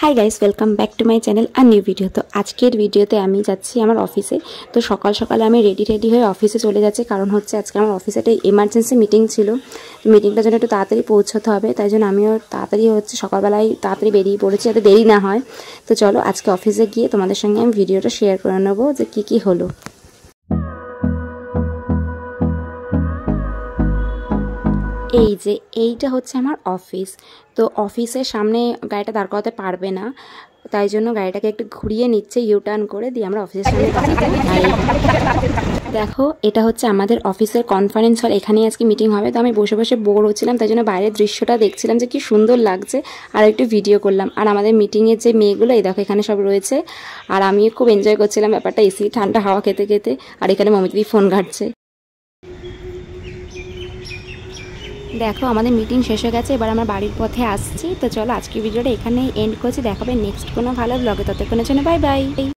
High guys welcome back to my channel a new video. तो आजकेर भिडियोते आमी जाচ্ছি আমার অফিসে। তো সকাল সকালে আমি রেডি হয়ে অফিসে চলে যাচ্ছি, কারণ হচ্ছে আজকে আমার অফিসে একটা ইমার্জেন্সি মিটিং ছিল। তো মিটিংটার জন্য একটু তাড়াতাড়ি পৌঁছতে হবে, তাই জন্য আমিও তাড়াতাড়ি সকালবেলায় তাড়াতাড়ি বেরিয়ে পড়েছি যাতে দেরি না হয়। তো চলো আজকে অফিসে গিয়ে তোমাদের সঙ্গে আমি ভিডিওটা শেয়ার করে নেবো যে কী হলো। এই যে এইটা হচ্ছে আমার অফিস। তো অফিসের সামনে গাড়িটা দাঁড় করাতে পারবে না, তাই জন্য গাড়িটাকে একটু ঘুরিয়ে নিচ্ছে ইউটার্ন করে, দিয়ে আমরা অফিসের সামনে দেখো এটা হচ্ছে আমাদের অফিসের কনফারেন্স হল। এখানেই আজকে মিটিং হবে। তো আমি বসে বসে বোর হচ্ছিলাম, তাই জন্য বাইরের দৃশ্যটা দেখছিলাম যে কি সুন্দর লাগছে, আর একটু ভিডিও করলাম। আর আমাদের মিটিংয়ের যে মেয়েগুলো এই দেখো এখানে সব রয়েছে, আর আমি খুব এনজয় করছিলাম ব্যাপারটা, এসি ঠান্ডা হাওয়া খেতে খেতে। আর এখানে মমিদি ফোন ঘাটছে। দেখো আমাদের মিটিং শেষ হয়ে গেছে, এবার আমরা বাড়ির পথে আসছি। তো চলো আজকের ভিডিওটা এখানেই এন্ড করছি, দেখাবে নেক্সট কোনো ভালো ব্লগে। ততক্ষণের জন্য বাই বাই।